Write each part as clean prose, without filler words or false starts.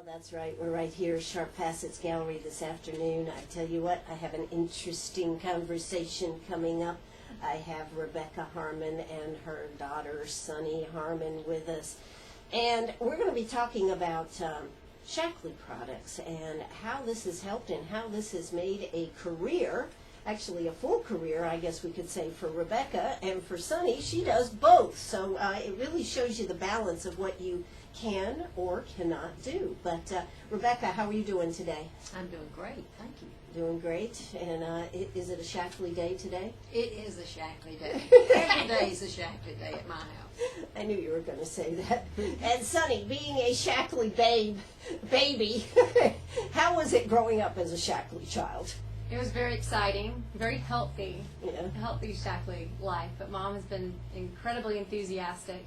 That's right. We're right here, Sharp Facets Gallery this afternoon. I tell you what, I have an interesting conversation coming up. I have Rebecca Harmon and her daughter, Sunnie Harmon, with us. And we're going to be talking about Shaklee products and how this has helped and how this has made a career, actually a full career, I guess we could say, for Rebecca. And for Sunnie, she does both. So it really shows you the balance of what you can or cannot do. But Rebecca, how are you doing today? I'm doing great, thank you. Doing great. And is it a Shaklee day today? It is a Shaklee day. Every day is a Shaklee day at my house. I knew you were going to say that. And Sunnie, being a Shaklee baby, how was it growing up as a Shaklee child? It was very exciting, very healthy, Yeah. healthy Shaklee life. But Mom has been incredibly enthusiastic,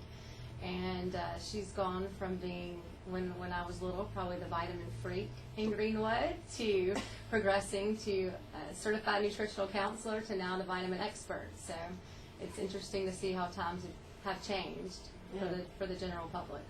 and she's gone from being, when I was little, probably the vitamin freak in Greenwood, to progressing to a certified nutritional counselor to now the vitamin expert. So it's interesting to see how times have changed for the general public.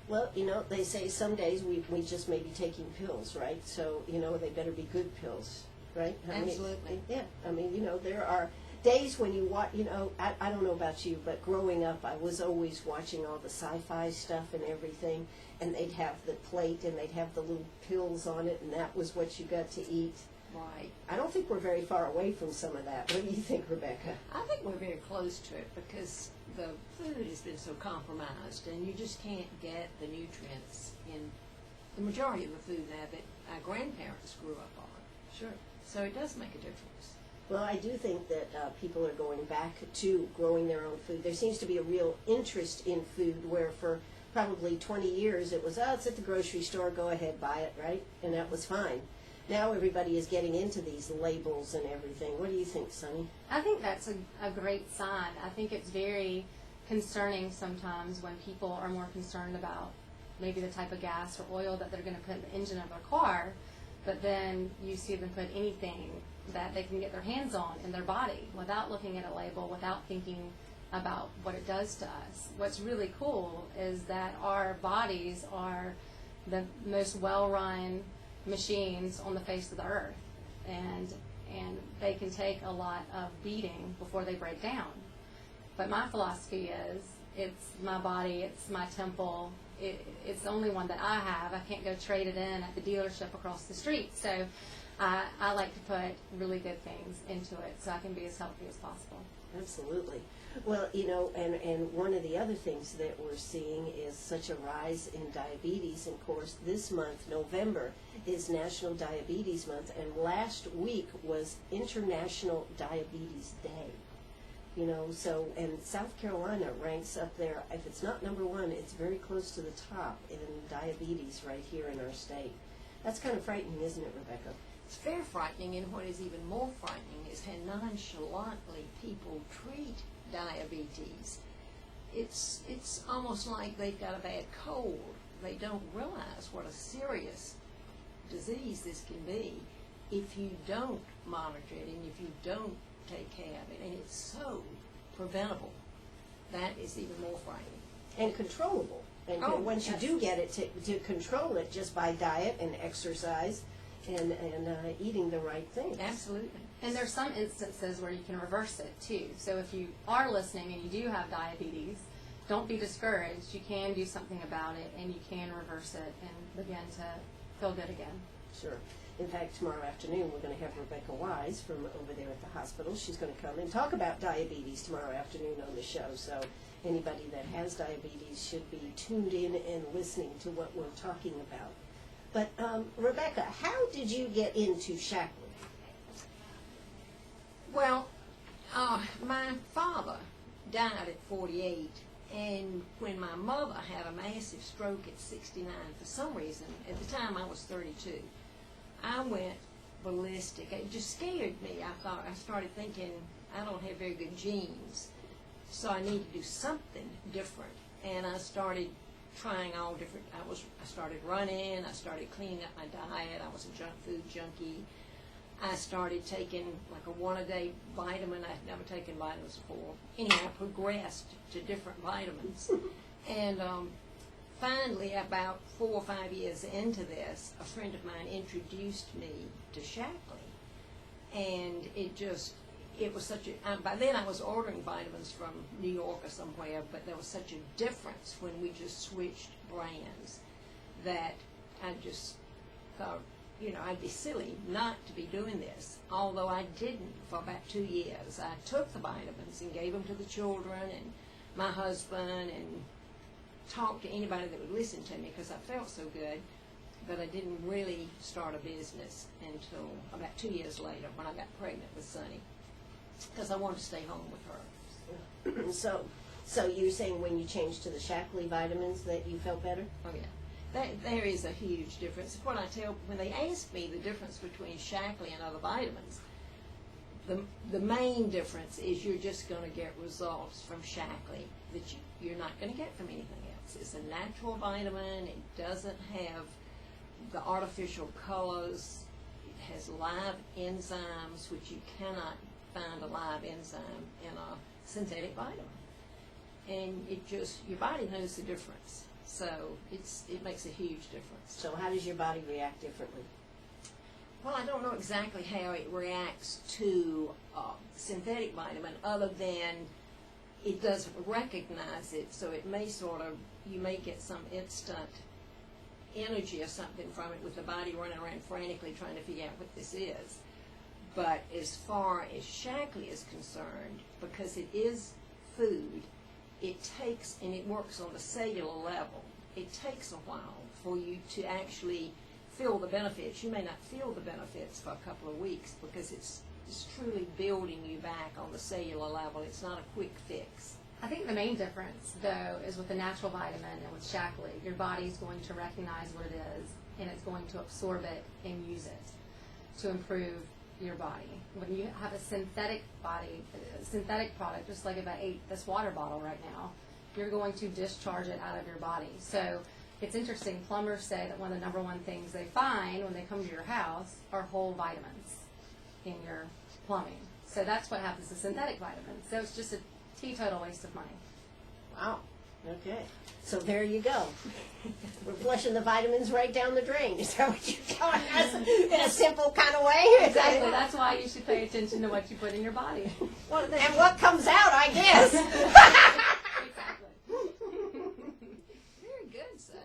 Well, you know, they say some days we just may be taking pills, right? So, you know, they better be good pills, right? Absolutely. Yeah. I mean, you know, there are days when you watch, you know, I don't know about you, but growing up I was always watching all the sci-fi stuff and everything, and they'd have the plate and they'd have the little pills on it, and that was what you got to eat. Right. I don't think we're very far away from some of that. What do you think, Rebecca? I think we're very close to it because the food has been so compromised, and you just can't get the nutrients in the majority of the food now that our grandparents grew up on. Sure. So it does make a difference. Well, I do think that people are going back to growing their own food. There seems to be a real interest in food where for probably 20 years it was, it's at the grocery store, go ahead, buy it, right? And that was fine. Now everybody is getting into these labels and everything. What do you think, Sunnie? I think that's a great sign. I think it's very concerning sometimes when people are more concerned about maybe the type of gas or oil that they're going to put in the engine of their car, but then you see them put anything that they can get their hands on in their body without looking at a label, without thinking about what it does to us. What's really cool is that our bodies are the most well-run machines on the face of the earth, and they can take a lot of beating before they break down. But my philosophy is, it's my body, it's my temple, it's the only one that I have. I can't go trade it in at the dealership across the street. So I like to put really good things into it so I can be as healthy as possible. Absolutely. Well, you know, and one of the other things that we're seeing is such a rise in diabetes. And of course, this month, November, is National Diabetes Month, and last week was International Diabetes Day. You know, so, and South Carolina ranks up there. If it's not number one, it's very close to the top in diabetes right here in our state. That's kind of frightening, isn't it, Rebecca? It's very frightening, and what is even more frightening is how nonchalantly people treat diabetes. It's almost like they've got a bad cold. They don't realize what a serious disease this can be if you don't monitor it and if you don't take care of it, and it's so preventable. That is even more frightening. And controllable. And once you do get it, to control it just by diet and exercise and eating the right things. Absolutely. And there's some instances where you can reverse it too. So if you are listening and you do have diabetes, don't be discouraged. You can do something about it, and you can reverse it and begin to feel good again. Sure. In fact, tomorrow afternoon we're going to have Rebecca Wise from over there at the hospital. She's going to come and talk about diabetes tomorrow afternoon on the show. So anybody that has diabetes should be tuned in and listening to what we're talking about. But Rebecca, how did you get into Shaklee? Well, my father died at 48, and when my mother had a massive stroke at 69, for some reason, at the time I was 32, I went ballistic. It just scared me. I started thinking, I don't have very good genes, so I need to do something different. And I started trying all different, I started running, I started cleaning up my diet, I was a junk food junkie. I started taking like a one-a-day vitamin. I'd never taken vitamins before. Anyhow, I progressed to different vitamins. And finally, about 4 or 5 years into this, a friend of mine introduced me to Shaklee. And it was such a, by then I was ordering vitamins from New York or somewhere, but there was such a difference when we just switched brands that I just thought, I'd be silly not to be doing this. Although I didn't for about 2 years. I took the vitamins and gave them to the children and my husband and talked to anybody that would listen to me because I felt so good. But I didn't really start a business until about 2 years later when I got pregnant with Sunnie, because I wanted to stay home with her. So you're saying when you changed to the Shaklee vitamins that you felt better? Oh yeah, there is a huge difference. What I tell when they ask me the difference between Shaklee and other vitamins, the main difference is you're just going to get results from Shaklee that you're not going to get from anything else. It's a natural vitamin. It doesn't have the artificial colors. It has live enzymes, which you cannot find a live enzyme in a synthetic vitamin. And your body knows the difference. So it makes a huge difference. So how does your body react differently? Well, I don't know exactly how it reacts to synthetic vitamin, other than it doesn't recognize it. So it may you may get some instant energy or something from it, with the body running around frantically trying to figure out what this is. But as far as Shaklee is concerned, because it is food, it takes, and it works on the cellular level, it takes a while for you to actually feel the benefits. You may not feel the benefits for a couple of weeks because it's truly building you back on the cellular level. It's not a quick fix. I think the main difference, though, is with the natural vitamin and with Shaklee, your body's going to recognize what it is, and it's going to absorb it and use it to improve your body. When you have a synthetic product, just like if I ate this water bottle right now, you're going to discharge it out of your body. So it's interesting, plumbers say that one of the number one things they find when they come to your house are whole vitamins in your plumbing. So that's what happens to synthetic vitamins. So it's just a teetotal waste of money. Wow. Okay. So there you go. We're flushing the vitamins right down the drain. Is that what you're telling us in a simple kind of way? Exactly. That's why you should pay attention to what you put in your body. And what comes out, I guess. Exactly. Very good, son.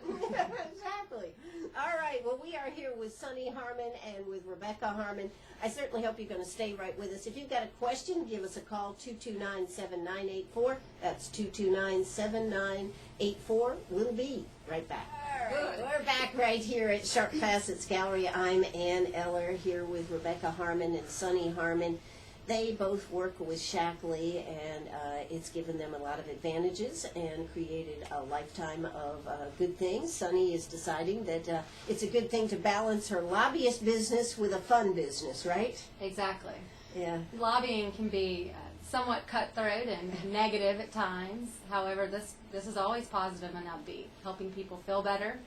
Exactly. All right. Well, we are here with Sunnie Harmon and with Rebecca Harmon. I certainly hope you're going to stay right with us. If you've got a question, give us a call, 229-7984. That's 229-7984. We'll be right back. All right. We're back right here at Sharp Facets Gallery. I'm Ann Eller here with Rebecca Harmon and Sunnie Harmon. They both work with Shaklee, and it's given them a lot of advantages and created a lifetime of good things. Sunnie is deciding that it's a good thing to balance her lobbyist business with a fun business, right? Exactly. Yeah. Lobbying can be somewhat cutthroat and negative at times. However, this is always positive and upbeat, helping people feel better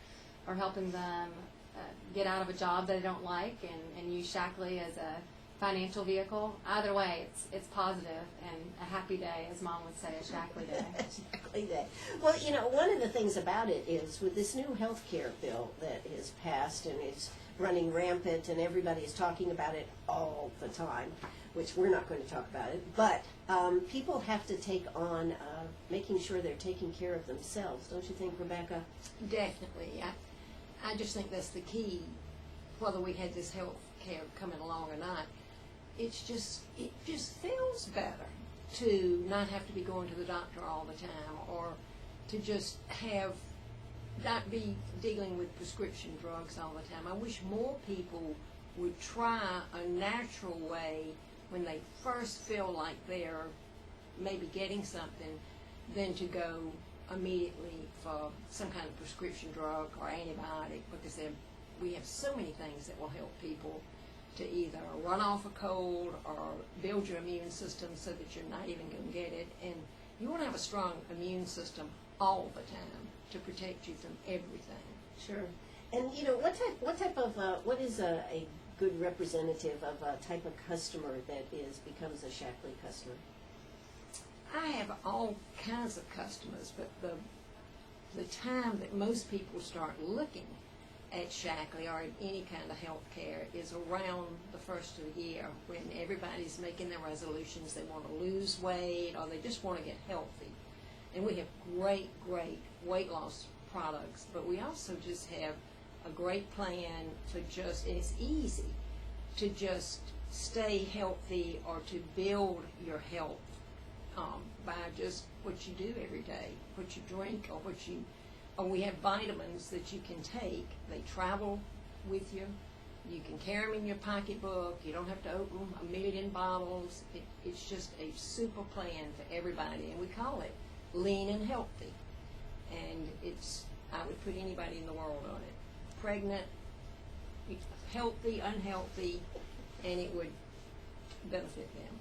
or helping them get out of a job they don't like and use Shaklee as a financial vehicle. Either way, it's positive and a happy day, as Mom would say, a Shaklee day. Exactly that. Well, one of the things about it is with this new health care bill that is passed and is running rampant, and everybody is talking about it all the time, which we're not going to talk about it, but people have to take on making sure they're taking care of themselves. Don't you think, Rebecca? Definitely. I just think that's the key, whether we had this health care coming along or not. It just feels better to not have to be going to the doctor all the time, or to just not be dealing with prescription drugs all the time. I wish more people would try a natural way when they first feel like they're maybe getting something, than to go immediately for some kind of prescription drug or antibiotic, because we have so many things that will help people to either run off a cold or build your immune system so that you're not even going to get it. And you want to have a strong immune system all the time to protect you from everything. Sure. And what is a good representative of a type of customer that becomes a Shaklee customer? I have all kinds of customers, but the time that most people start looking at Shaklee or at any kind of health care is around the first of the year, when everybody's making their resolutions. They want to lose weight or they just want to get healthy. And we have great weight loss products, but we also just have a great plan to just, and it's easy to just stay healthy or to build your health by just what you do every day, what you drink, or we have vitamins that you can take. They travel with you. You can carry them in your pocketbook. You don't have to open a million bottles. It's just a super plan for everybody, and we call it Lean and Healthy. And I would put anybody in the world on it. Pregnant, healthy, unhealthy, and it would benefit them.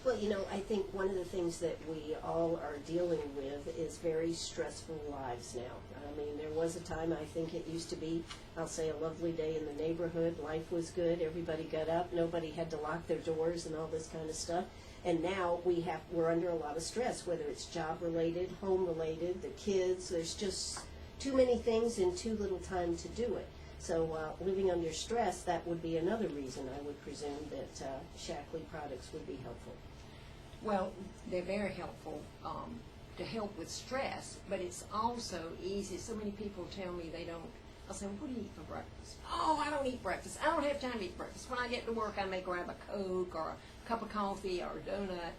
Well, I think one of the things that we all are dealing with is very stressful lives now. I mean, there was a time, I think it used to be, I'll say, a lovely day in the neighborhood. Life was good. Everybody got up. Nobody had to lock their doors and all this kind of stuff. And now we're under a lot of stress, whether it's job-related, home-related, the kids. There's just too many things and too little time to do it. So living under stress, that would be another reason I would presume that Shaklee products would be helpful. Well, they're very helpful to help with stress, but it's also easy. So many people tell me they don't. I'll say, well, what do you eat for breakfast? Oh, I don't eat breakfast. I don't have time to eat breakfast. When I get to work, I may grab a Coke or a cup of coffee or a donut,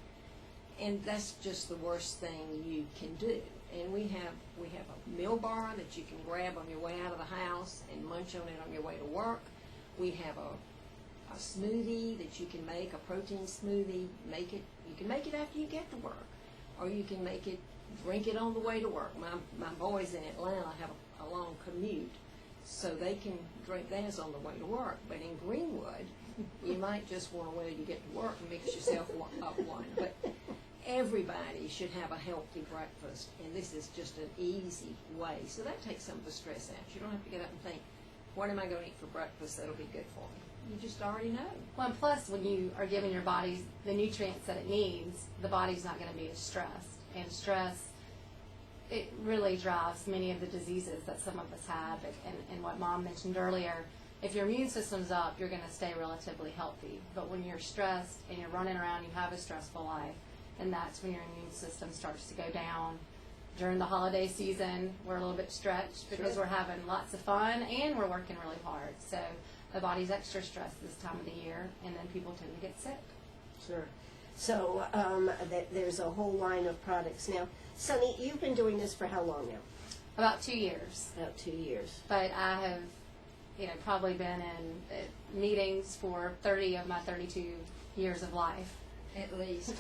and that's just the worst thing you can do. And we have a meal bar that you can grab on your way out of the house and munch on it on your way to work. We have a smoothie that you can make, a protein smoothie. You can make it after you get to work, or you can drink it on the way to work. My boys in Atlanta have a long commute, so they can drink theirs on the way to work. But in Greenwood, you might just want to, when you get to work, mix yourself up one. But everybody should have a healthy breakfast, and this is just an easy way. So that takes some of the stress out. You don't have to get up and think, what am I going to eat for breakfast that'll be good for me? You just already know. Well, and plus, when you are giving your body the nutrients that it needs, the body's not going to be as stressed. And stress, it really drives many of the diseases that some of us have. And what Mom mentioned earlier, if your immune system's up, you're going to stay relatively healthy. But when you're stressed and you're running around, you have a stressful life, and that's when your immune system starts to go down. During the holiday season, we're a little bit stretched because we're having lots of fun and we're working really hard. So the body's extra stressed this time of the year, and then people tend to get sick. Sure. So there's a whole line of products. Now, Sunnie, you've been doing this for how long now? About 2 years. About 2 years. But I have, probably been in meetings for 30 of my 32 years of life. At least.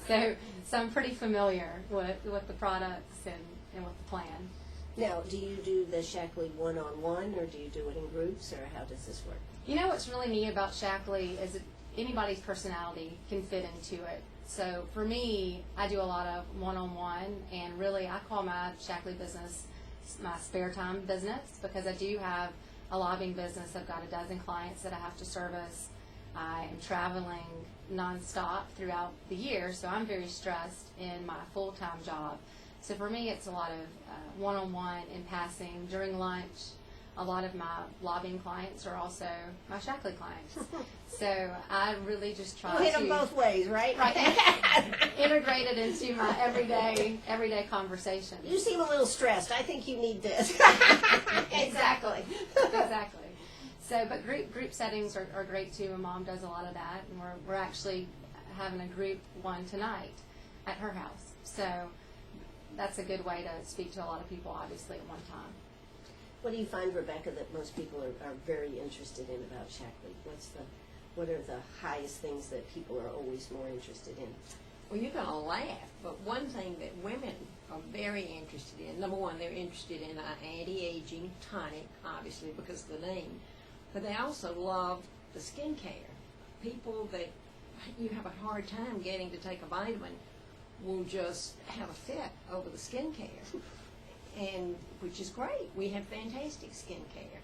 So I'm pretty familiar with the products and with the plan. Now, do you do the Shaklee one-on-one, or do you do it in groups, or how does this work? What's really neat about Shaklee is that anybody's personality can fit into it. So for me, I do a lot of one-on-one, and really I call my Shaklee business my spare time business, because I do have a lobbying business. I've got a dozen clients that I have to service. I am traveling nonstop throughout the year, so I'm very stressed in my full-time job. So for me, it's a lot of one-on-one in passing during lunch. A lot of my lobbying clients are also my Shaklee clients. So I really just try to hit them both ways, right? Right. Integrate it into my everyday conversation. You seem a little stressed. I think you need this. Exactly. So, but group settings are great too, and Mom does a lot of that, and we're actually having a group one tonight at her house. So that's a good way to speak to a lot of people, obviously, at one time. What do you find, Rebecca, that most people are very interested in about Shaklee? What are the highest things that people are always more interested in? Well, you're going to laugh, but one thing that women are very interested in, number one, they're interested in our anti-aging tonic, obviously, because of the name, but they also love the skincare. People that you have a hard time getting to take a vitamin will just have a fit over the skincare, and which is great. We have fantastic skincare.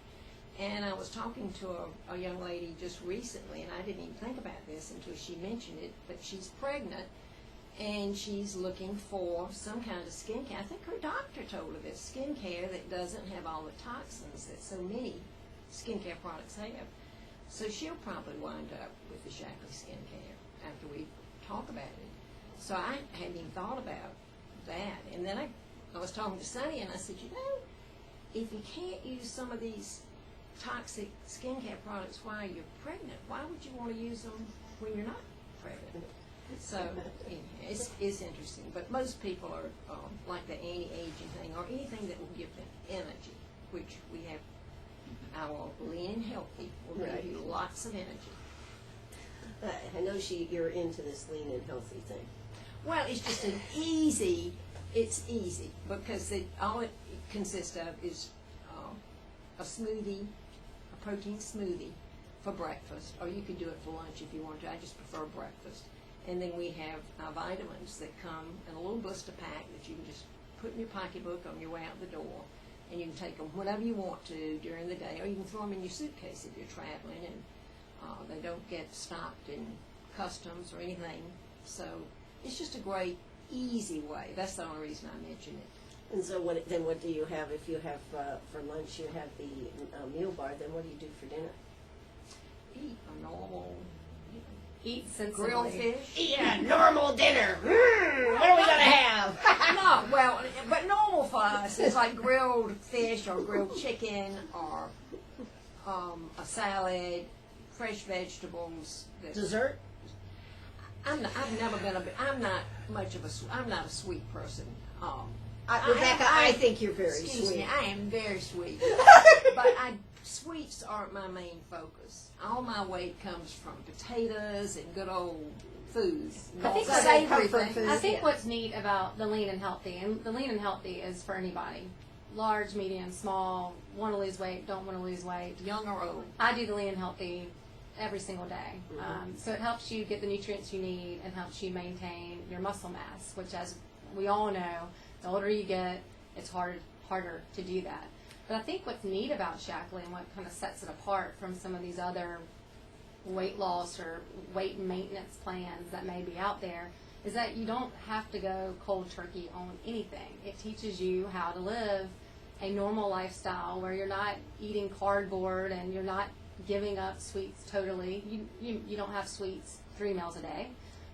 And I was talking to a young lady just recently, and I didn't even think about this until she mentioned it, but she's pregnant, and she's looking for some kind of skincare. I think her doctor told her this, skincare that doesn't have all the toxins that so many skincare products have. So she'll probably wind up with the Shaklee skincare after we talk about it. So I hadn't even thought about that. And then I was talking to Sunnie, and I said, you know, if you can't use some of these toxic skincare products while you're pregnant, why would you want to use them when you're not pregnant? So it's interesting. But most people are like the anti-aging thing or anything that will give them energy, which we have. Our Lean and Healthy will give you lots of energy. I know you're into this Lean and Healthy thing. Well, it's just it's easy because all it consists of is a smoothie, a protein smoothie for breakfast, or you can do it for lunch if you want to. I just prefer breakfast. And then we have our vitamins that come in a little blister pack that you can just put in your pocketbook on your way out the door. And you can take them whenever you want to during the day, or you can throw them in your suitcase if you're traveling, and they don't get stopped in customs or anything. So it's just a great, easy way. That's the only reason I mention it. And so what do you have if you have, for lunch, you have the meal bar, then what do you do for dinner? Eat a normal, Eat sensibly. grilled fish. Eat a normal dinner. What are we going to have? No, well, but normal for us is like grilled fish or grilled chicken or a salad, fresh vegetables. Dessert? I'm not much of I'm not a sweet person. Rebecca, I think you're very excuse sweet. me, I am very sweet. But sweets aren't my main focus. All my weight comes from potatoes and good old food. I think Savory comfort things. food. I think what's neat about the Lean and Healthy, and the Lean and Healthy is for anybody. Large, medium, small, want to lose weight, don't want to lose weight. Young or old. I do the Lean and Healthy every single day. So it helps you get the nutrients you need and helps you maintain your muscle mass, which, as we all know, the older you get, it's harder to do that. But I think what's neat about Shaklee and what kind of sets it apart from some of these other weight loss or weight maintenance plans that may be out there is that you don't have to go cold turkey on anything. It teaches you how to live a normal lifestyle where you're not eating cardboard and you're not giving up sweets totally. You don't have sweets 3 meals a day.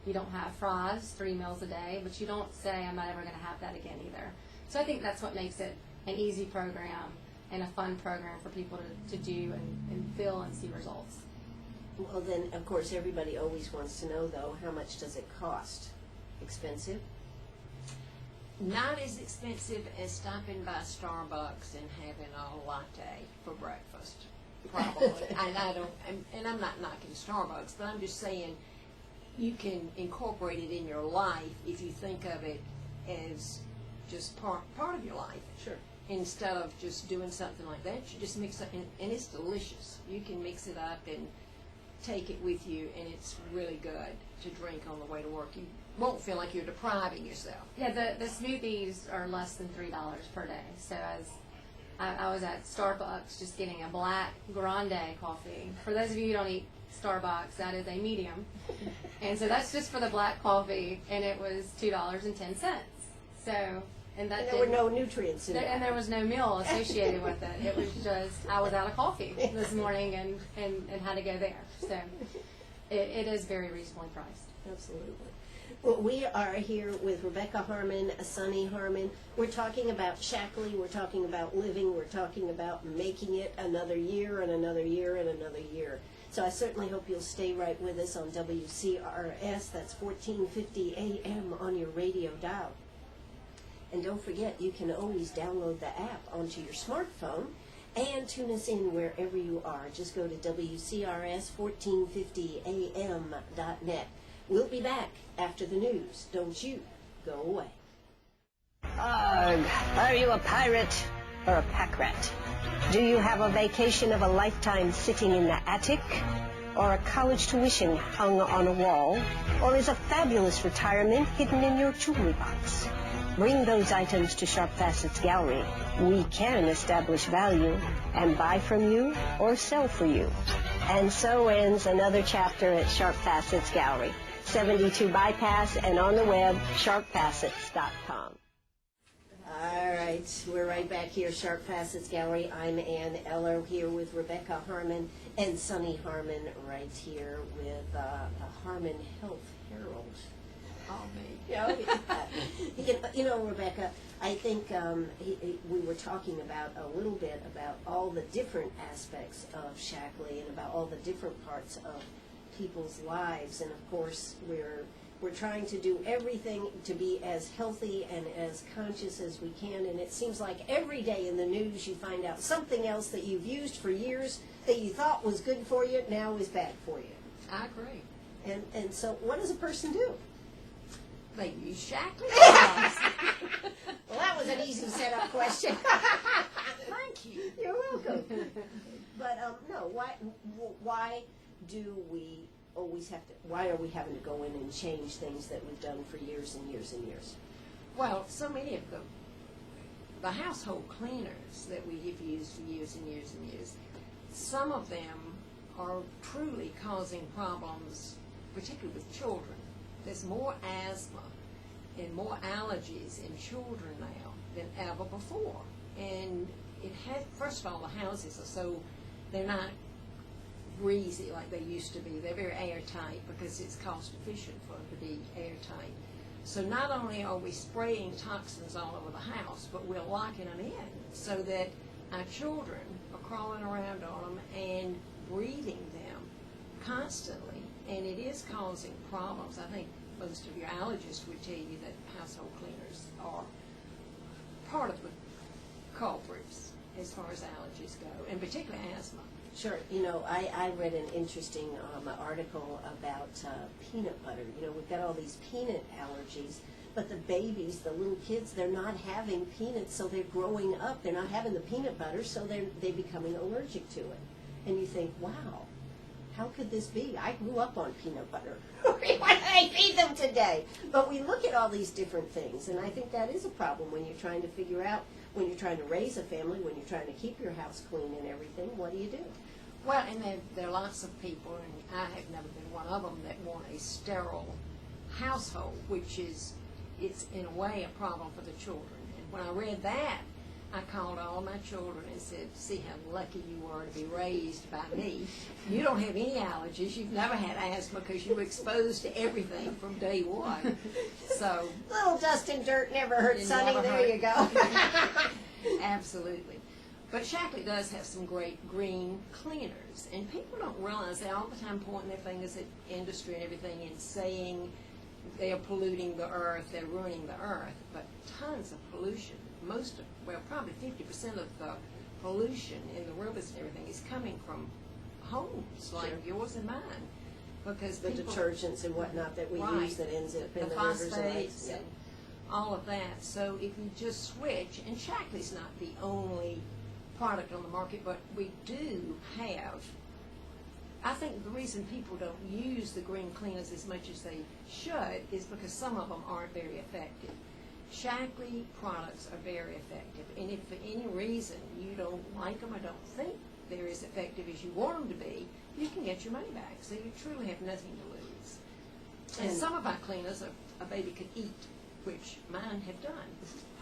You don't have fries 3 meals a day, but you don't say, I'm not ever going to have that again either. So I think that's what makes it an easy program and a fun program for people to do and feel and see results. Well, then, of course, everybody always wants to know, though, how much does it cost? Expensive? Not as expensive as stopping by Starbucks and having a latte for breakfast, probably. And I'm not knocking Starbucks, but I'm just saying you can incorporate it in your life if you think of it as just part of your life. Sure. Instead of just doing something like that, you just mix it, and it's delicious. You can mix it up and take it with you, and it's really good to drink on the way to work. You won't feel like you're depriving yourself. Yeah, the smoothies are less than $3 per day. So as I was at Starbucks just getting a black grande coffee. For those of you who don't eat Starbucks, that is a medium. And so that's just for the black coffee, and it was $2.10. So, and that And there were no nutrients in it. And there was no meal associated with it. It was just, I was out of coffee this morning and had to go there. So it is very reasonably priced. Absolutely. Well, we are here with Rebecca Harmon, Sunnie Harmon. We're talking about Shaklee. We're talking about living. We're talking about making it another year and another year and another year. So I certainly hope you'll stay right with us on WCRS. That's 1450 AM on your radio dial. And don't forget, you can always download the app onto your smartphone and tune us in wherever you are. Just go to WCRS1450am.net. We'll be back after the news. Don't you go away. Arg, are you a pirate or a pack rat? Do you have a vacation of a lifetime sitting in the attic? Or a college tuition hung on a wall? Or is a fabulous retirement hidden in your jewelry box? Bring those items to Sharp Facets Gallery. We can establish value and buy from you or sell for you. And so ends another chapter at Sharp Facets Gallery. 72 Bypass, and on the web, sharpfacets.com. All right, we're right back here, Sharp Facets Gallery. I'm Ann Eller here with Rebecca Harmon and Sunnie Harmon right here with the Harmon Health Herald. Oh, me. Yeah. You know, Rebecca, I think we were talking about a little bit about all the different aspects of Shaklee and about all the different parts of people's lives, and of course we're trying to do everything to be as healthy and as conscious as we can, and it seems like every day in the news you find out something else that you've used for years that you thought was good for you now is bad for you. I agree. And so what does a person do? They use Shaklee. Well, that was an easy setup question. Thank you. You're welcome. But no, why do we always have to? Why are we having to go in and change things that we've done for years and years and years? Well, so many of the household cleaners that we have used for years and years and years, some of them are truly causing problems, particularly with children. There's more asthma and more allergies in children now than ever before. And it had, first of all, the houses are so, they're not breezy like they used to be. They're very airtight because it's cost efficient for them to be airtight. So not only are we spraying toxins all over the house, but we're locking them in so that our children are crawling around on them and breathing them constantly, and it is causing problems. I think most of your allergists would tell you that household cleaners are part of the culprits as far as allergies go, and particularly asthma. Sure. You know, I read an interesting article about peanut butter. You know, we've got all these peanut allergies, but the babies, the little kids, they're not having peanuts, so they're growing up. They're not having the peanut butter, so they're becoming allergic to it. And you think, wow, how could this be? I grew up on peanut butter. Why do they feed them today? But we look at all these different things, and I think that is a problem when you're trying to figure out, when you're trying to raise a family, when you're trying to keep your house clean and everything. What do you do? Well, and there are lots of people, and I have never been one of them, that want a sterile household, which is, it's in a way a problem for the children. And when I read that, I called all my children and said, see how lucky you are to be raised by me. You don't have any allergies. You've never had asthma because you were exposed to everything from day one. So Little dust and dirt never hurt, It Sunnie. never There hurt. you go. Absolutely. But Shaklee does have some great green cleaners, and people don't realize they all the time pointing their fingers at industry and everything and saying they are polluting the earth, they're ruining the earth, but tons of pollution. Most of, well, probably 50% of the pollution in the rivers and everything is coming from homes like yours and mine, because The people, detergents and whatnot that we Right. use that ends up the in the rivers and phosphates lakes. and all of that. So if you just switch, and Shaklee's not the only product on the market, but we do have, I think the reason people don't use the green cleaners as much as they should is because some of them aren't very effective. Shaklee products are very effective, and if for any reason you don't like them or don't think they're as effective as you want them to be, you can get your money back. So you truly have nothing to lose. And some of our cleaners a baby could eat, which mine have done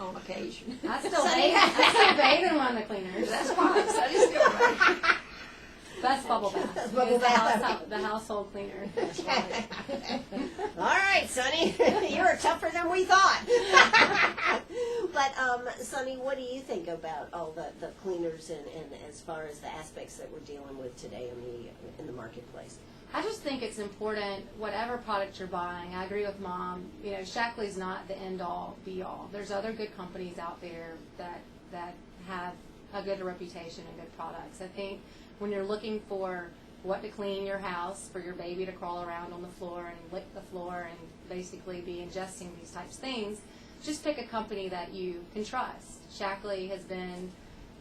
on occasion. I still bathe in one of the cleaners. That's fine. So I just go That's bubble bath. Bubble Use bath. the household cleaner. All right, Sunnie, you're tougher than we thought. But, Sunnie, what do you think about all the cleaners and as far as the aspects that we're dealing with today in the marketplace? I just think it's important, whatever product you're buying, I agree with Mom, you know, Shaklee's not the end-all, be-all. There's other good companies out there that have a good reputation and good products. I think when you're looking for what to clean your house, for your baby to crawl around on the floor and lick the floor and basically be ingesting these types of things, just pick a company that you can trust. Shaklee has been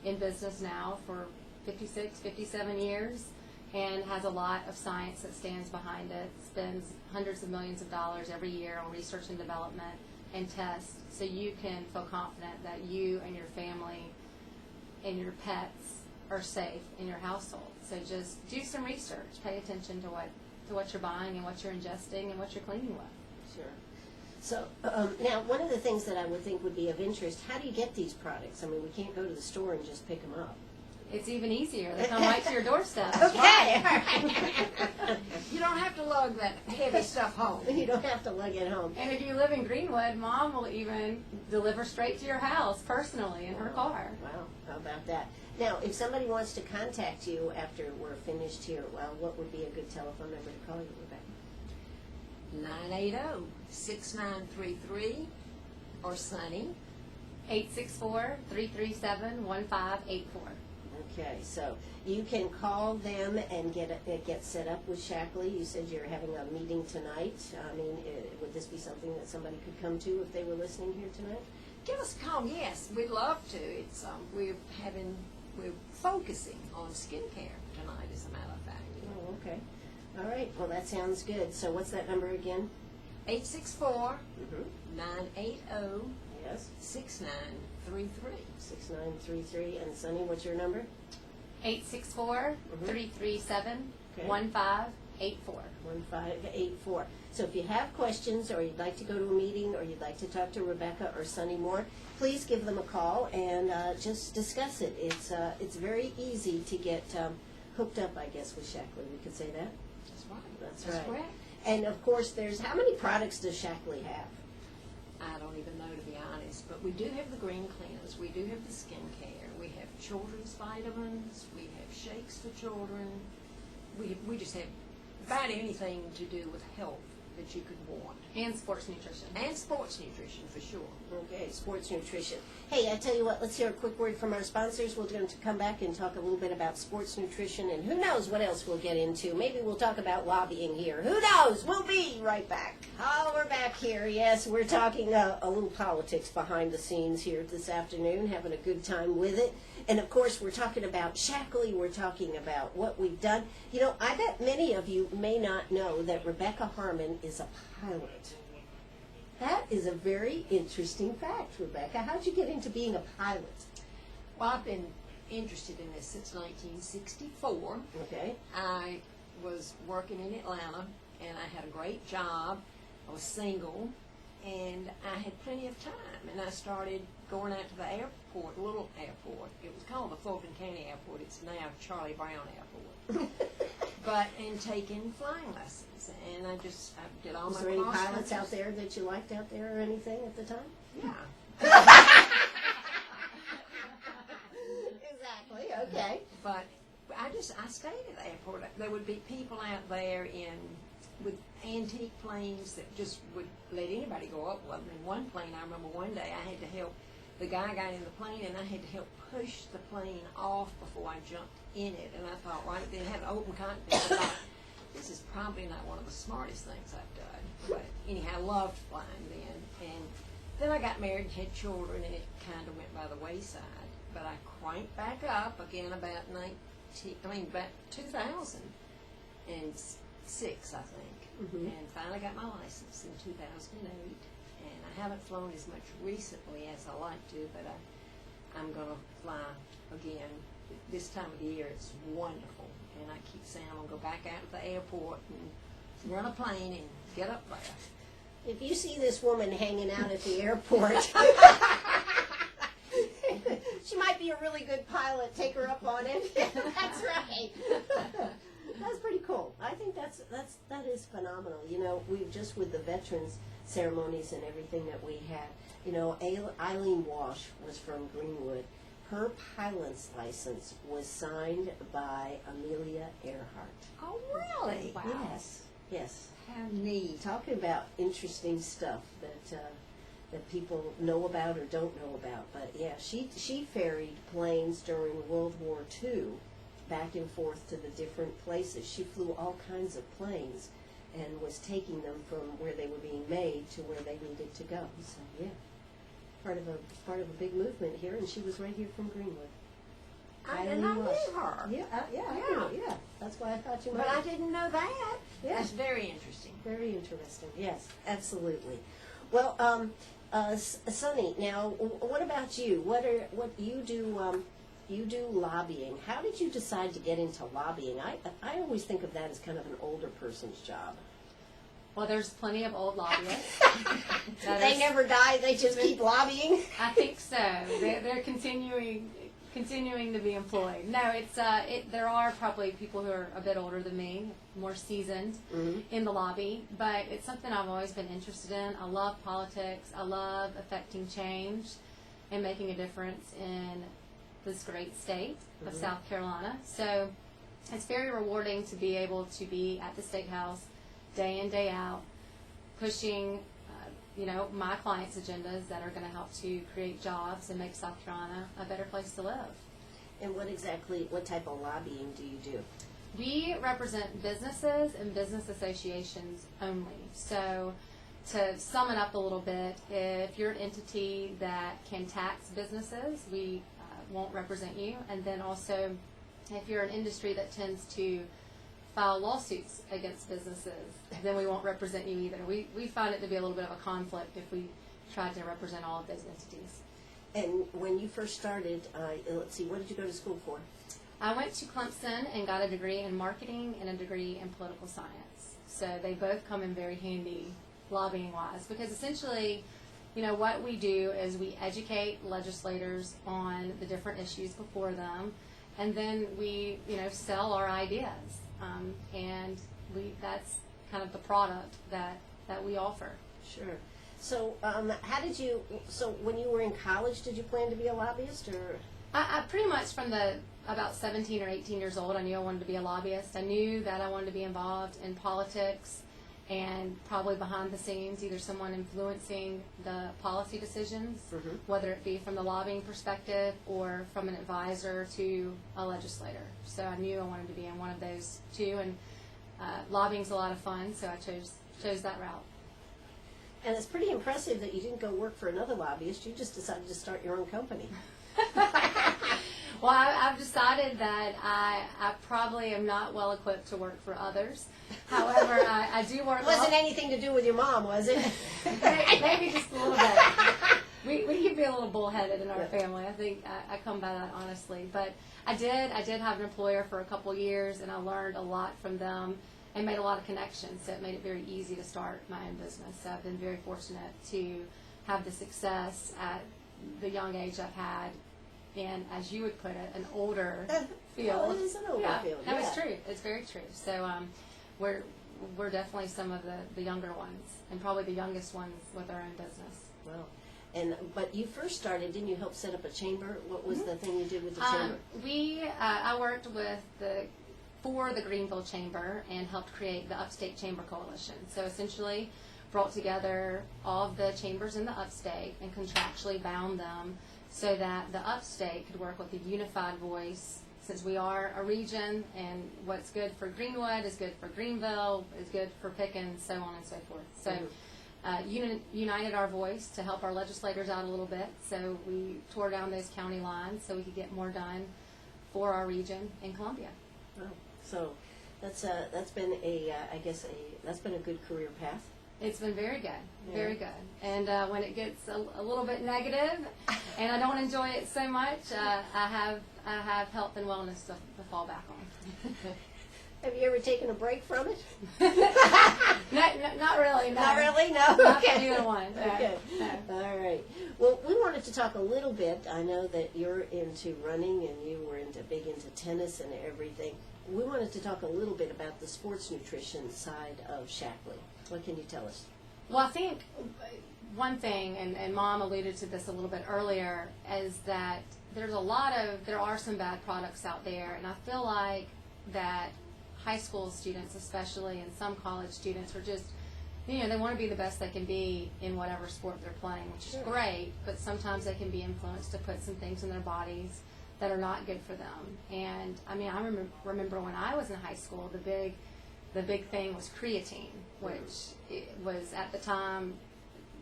in business now for 56, 57 years and has a lot of science that stands behind it, spends hundreds of millions of dollars every year on research and development and tests, so you can feel confident that you and your family and your pets are safe in your household. So just do some research, pay attention to what to what you're buying and what you're ingesting and what you're cleaning with. Sure. So now, one of the things that I would think would be of interest, how do you get these products? I mean, we can't go to the store and just pick them up. It's even easier. They come right to your doorstep. Okay. You don't have to lug that heavy stuff home. You don't have to lug it home. And if you live in Greenwood, Mom will even deliver straight to your house personally in her car. Wow, how about that? Now, if somebody wants to contact you after we're finished here, well, what would be a good telephone number to call you, Rebecca? 980-6933 or Sunnie. 864-337-1584. Okay, so you can call them and get set up with Shaklee. You said you're having a meeting tonight. I mean, would this be something that somebody could come to if they were listening here tonight? Give us a call. Yes, we'd love to. It's we're focusing on skincare tonight, as a matter of fact. Oh, okay. All right. Well, that sounds good. So what's that number again? 864-980-6933. Yes. 6933. And Sunnie, what's your number? 864-337-1584. 1584. So if you have questions, or you'd like to go to a meeting, or you'd like to talk to Rebecca or Sunnie more, please give them a call and just discuss it. It's very easy to get hooked up, I guess, with Shaklee. We could say that? That's right. That's That's right. correct. And of course, how many products does Shaklee have? I don't even know, to be honest, but we do have the green cleaners, we do have the skincare, we have children's vitamins, we have shakes for children, we just have about anything to do with health that you could want. And sports nutrition. And sports nutrition, for sure. Okay, sports nutrition. Hey, I tell you what, let's hear a quick word from our sponsors. We're going to come back and talk a little bit about sports nutrition, and who knows what else we'll get into. Maybe we'll talk about lobbying here. Who knows? We'll be right back. Oh, we're back here. Yes, we're talking a little politics behind the scenes here this afternoon, having a good time with it. And, of course, we're talking about Shaklee. We're talking about what we've done. You know, I bet many of you may not know that Rebecca Harmon is a pilot. That is a very interesting fact, Rebecca. How'd you get into being a pilot? Well, I've been interested in this since 1964. Okay. I was working in Atlanta, and I had a great job. I was single, and I had plenty of time, and I started going out to the airport, a little airport. It was called the Fulton County Airport. It's now Charlie Brown Airport. And taking flying lessons, and I did all Was my there any cross pilots country. out there that you liked out there or anything at the time? Yeah. Exactly, okay. But I stayed at the airport. There would be people out there with antique planes that just would let anybody go up. Well, in one plane, I remember one day I had to help, the guy got in the plane, and I had to help push the plane off before I jumped in it. And I thought, right then, it had an open cockpit. I thought, this is probably not one of the smartest things I've done. But anyhow, I loved flying then. And then I got married and had children, and it kind of went by the wayside. But I cranked back up again about 2006, I think. Mm-hmm. And finally got my license in 2008. And I haven't flown as much recently as I like to, but I'm going to fly again. This time of the year, it's wonderful. And I keep saying I'm going to go back out to the airport and run a plane and get up there. If you see this woman hanging out at the airport, she might be a really good pilot. Take her up on it. That's right. That's pretty cool. I think that is phenomenal. You know, we've just with the veterans ceremonies and everything that we had. You know, Eileen Walsh was from Greenwood. Her pilot's license was signed by Amelia Earhart. Oh, really? Wow. Yes. How neat. Talking about interesting stuff that people know about or don't know about. But yeah, she ferried planes during World War II back and forth to the different places. She flew all kinds of planes and was taking them from where they were being made to where they needed to go. So yeah, part of a big movement here, and she was right here from Greenwood. I Eileen knew Walsh. her. Yeah, yeah. That's why I thought you might. But I didn't know that. Yeah. That's very interesting. Very interesting. Yes, absolutely. Well, Sunnie, now what about you? What you do? you do lobbying. How did you decide to get into lobbying? I always think of that as kind of an older person's job. Well, there's plenty of old lobbyists. They never die, they just keep lobbying? I think so. They're continuing to be employed. No, there are probably people who are a bit older than me, more seasoned in the lobby, but it's something I've always been interested in. I love politics. I love affecting change and making a difference in this great state of South Carolina. So it's very rewarding to be able to be at the State House day in, day out, pushing my clients' agendas that are going to help to create jobs and make South Carolina a better place to live. And what type of lobbying do you do? We represent businesses and business associations only. So to sum it up a little bit, if you're an entity that can tax businesses, we won't represent you. And then also, if you're an industry that tends to file lawsuits against businesses, then we won't represent you either. We find it to be a little bit of a conflict if we tried to represent all of those entities. And when you first started, let's see, what did you go to school for? I went to Clemson and got a degree in marketing and a degree in political science. So they both come in very handy lobbying-wise, because essentially, what we do is we educate legislators on the different issues before them, and then we, sell our ideas. And that's kind of the product that we offer. Sure. So so when you were in college, did you plan to be a lobbyist, or? I pretty much from about 17 or 18 years old, I knew I wanted to be a lobbyist. I knew that I wanted to be involved in politics and probably behind the scenes, either someone influencing the policy decisions, whether it be from the lobbying perspective or from an advisor to a legislator. So I knew I wanted to be in one of those two, and lobbying's a lot of fun, so I chose that route. And it's pretty impressive that you didn't go work for another lobbyist. You just decided to start your own company. Well, I've decided that I probably am not well equipped to work for others. However, I do work. It wasn't anything to do with your mom, was it? Maybe just a little bit. We can be a little bullheaded in our family. I think I come by that honestly. But I did have an employer for a couple years, and I learned a lot from them and made a lot of connections. So it made it very easy to start my own business. So I've been very fortunate to have the success at the young age I've had. And as you would put it, an older field. Well, it is an older field. No, it's true. It's very true. So we're definitely some of the younger ones, and probably the youngest ones with our own business. Well, but you first started, didn't you help set up a chamber? What was the thing you did with the chamber? I worked for the Greenville Chamber and helped create the Upstate Chamber Coalition. So essentially brought together all of the chambers in the upstate and contractually bound them so that the upstate could work with a unified voice, since we are a region, and what's good for Greenwood is good for Greenville, is good for Pickens, so on and so forth. So united our voice to help our legislators out a little bit, so we tore down those county lines so we could get more done for our region in Columbia. Oh, so that's been that's been a good career path. It's been very good, very good. And when it gets a little bit negative, and I don't enjoy it so much, I have health and wellness to fall back on. Have you ever taken a break from it? Not really. No. Not really. No. Not Okay. either one. No. Okay. No. All right. Well, we wanted to talk a little bit. I know that you're into running and you were big into tennis and everything. We wanted to talk a little bit about the sports nutrition side of Shaklee. What can you tell us? Well, I think one thing, and Mom alluded to this a little bit earlier, is that there are some bad products out there, and I feel like that high school students especially, and some college students, are just, they want to be the best they can be in whatever sport they're playing, which is great, but sometimes they can be influenced to put some things in their bodies that are not good for them. And I remember when I was in high school, the big thing was creatine, which was, at the time,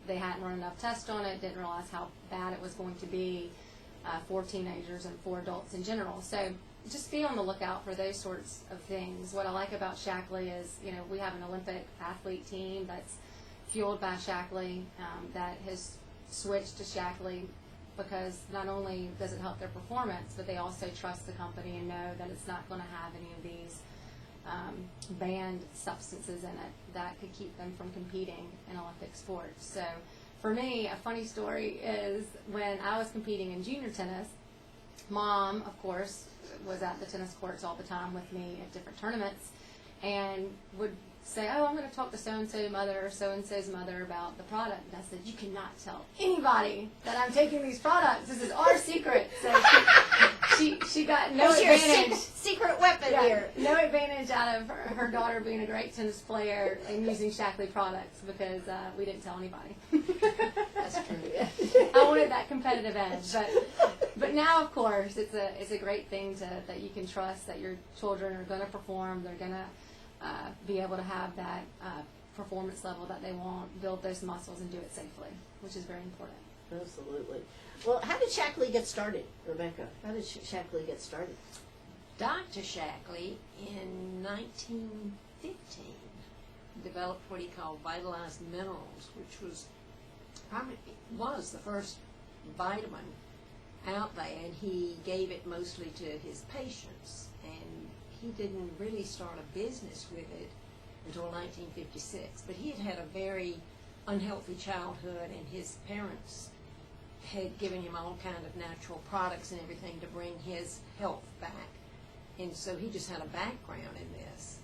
they hadn't run enough tests on it, didn't realize how bad it was going to be for teenagers and for adults in general. So just be on the lookout for those sorts of things. What I like about Shaklee is, we have an Olympic athlete team that's fueled by Shaklee, that has switched to Shaklee because not only does it help their performance, but they also trust the company and know that it's not going to have any of these banned substances in it that could keep them from competing in Olympic sports. So for me, a funny story is when I was competing in junior tennis, Mom, of course, was at the tennis courts all the time with me at different tournaments and would say, oh, I'm going to talk to so-and-so mother or so-and-so's mother about the product. And I said, you cannot tell anybody that I'm taking these products. This is our secret. So she got no advantage. Secret weapon here. No advantage out of her daughter being a great tennis player and using Shaklee products because we didn't tell anybody. That's true. I wanted that competitive edge. But now, of course, it's a great thing that you can trust that your children are going to perform. They're going to be able to have that performance level that they want, build those muscles, and do it safely, which is very important. Absolutely. Well, how did Shaklee get started, Rebecca? How did Shaklee get started? Dr. Shaklee, in 1915, developed what he called vitalized minerals, which was the first vitamin out there, and he gave it mostly to his patients. And he didn't really start a business with it until 1956. But he had had a very unhealthy childhood, and his parents had given him all kind of natural products and everything to bring his health back. And so he just had a background in this.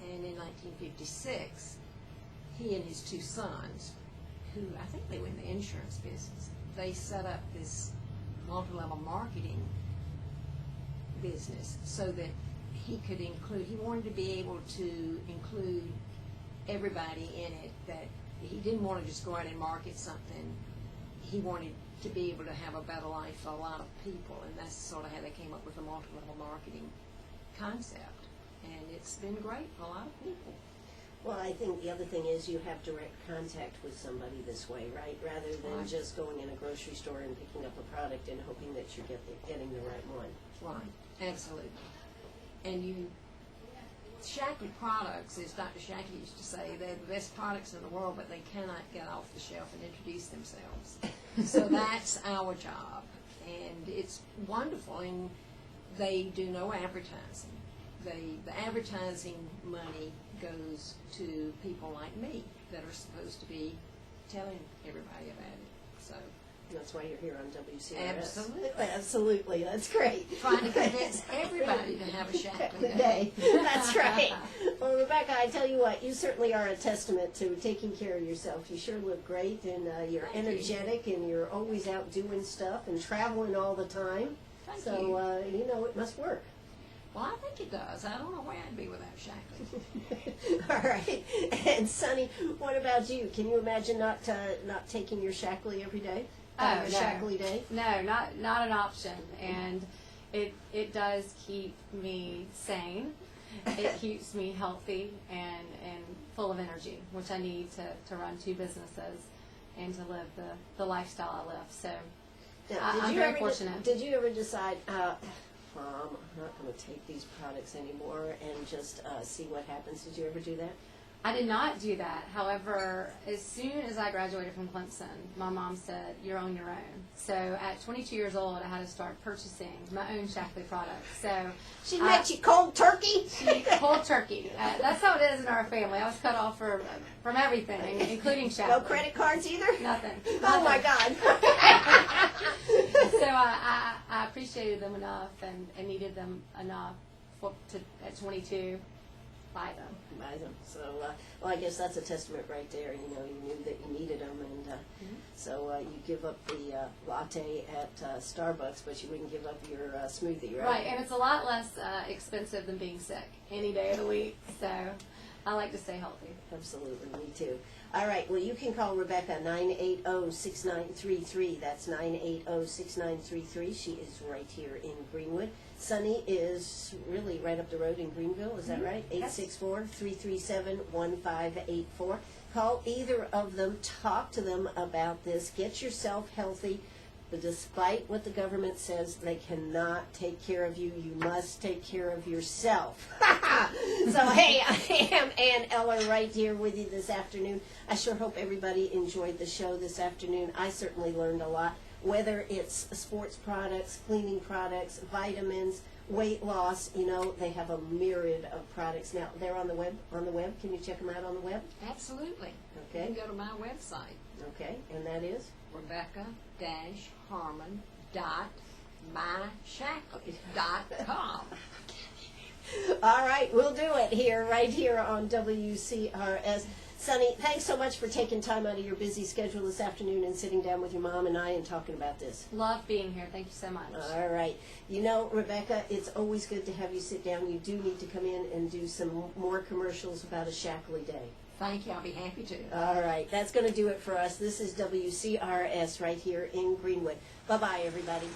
And in 1956, he and his two sons, who I think they were in the insurance business, they set up this multi-level marketing business so that he wanted to be able to include everybody in it, that he didn't want to just go out and market something. He wanted to be able to have a better life for a lot of people, and that's sort of how they came up with the multi-level marketing concept. And it's been great for a lot of people. Well, I think the other thing is you have direct contact with somebody this way, right? Rather than Right. just going in a grocery store and picking up a product and hoping that you're getting the right one. Right, absolutely. And Shaklee products, as Dr. Shaklee used to say, they're the best products in the world, but they cannot get off the shelf and introduce themselves. So that's our job, and it's wonderful. And they do no advertising. The advertising money goes to people like me that are supposed to be telling everybody about it. So that's why you're here on WCRS. Absolutely. Absolutely, that's great. Trying to convince everybody to have a Shaklee Day. That's right. Well, Rebecca, I tell you what, you certainly are a testament to taking care of yourself. You sure look great, and you're Thank energetic, and you're always out doing stuff and traveling all the time. Thank So, you know, it must work. Well, I think it does. I don't know where I'd be without Shaklee. All right. And Sunnie, what about you? Can you imagine not taking your Shaklee every day? Oh, no. Shaklee Day? No, not an option. And it does keep me sane. It keeps me healthy and full of energy, which I need to run two businesses and to live the lifestyle I live. So Now, I'm very fortunate. Did you ever decide, Mom, I'm not going to take these products anymore and just see what happens? Did you ever do that? I did not do that. However, as soon as I graduated from Clemson, my mom said, you're on your own. So at 22 years old, I had to start purchasing my own Shaklee products. So She made you cold turkey? cold turkey. That's how it is in our family. I was cut off from everything, including Shaklee. No credit cards either? Nothing. Oh, my God. So I appreciated them enough and needed them enough at 22, buy them. Buy them. So, well, I guess that's a testament right there. You know, you knew that you needed them, and so you give up the latte at Starbucks, but you wouldn't give up your smoothie, right? Right, and it's a lot less expensive than being sick any day of the week. So I like to stay healthy. Absolutely, me too. All right, well, you can call Rebecca 980-6933. That's 980-6933. She is right here in Greenwood. Sunnie is really right up the road in Greenville, is that right? 864-337-1584. Call either of them, talk to them about this, get yourself healthy. But despite what the government says, they cannot take care of you. You must take care of yourself. So, hey, I am Ann Eller right here with you this afternoon. I sure hope everybody enjoyed the show this afternoon. I certainly learned a lot. whether it's sports products, cleaning products, vitamins, weight loss. You know, they have a myriad of products now. They're on the web. Can you check them out on the web? Absolutely. Okay. You can go to my website, Okay, and that is? Rebecca-Harmon.myshaklee.com. All right, we'll do it right here on WCRS. Sunnie, thanks so much for taking time out of your busy schedule this afternoon and sitting down with your mom and I and talking about this. Love being here. Thank you so much. All right. You know, Rebecca, it's always good to have you sit down. You do need to come in and do some more commercials about a Shaklee Day. Thank you. I'll be happy to. All right. That's going to do it for us. This is WCRS right here in Greenwood. Bye-bye, everybody.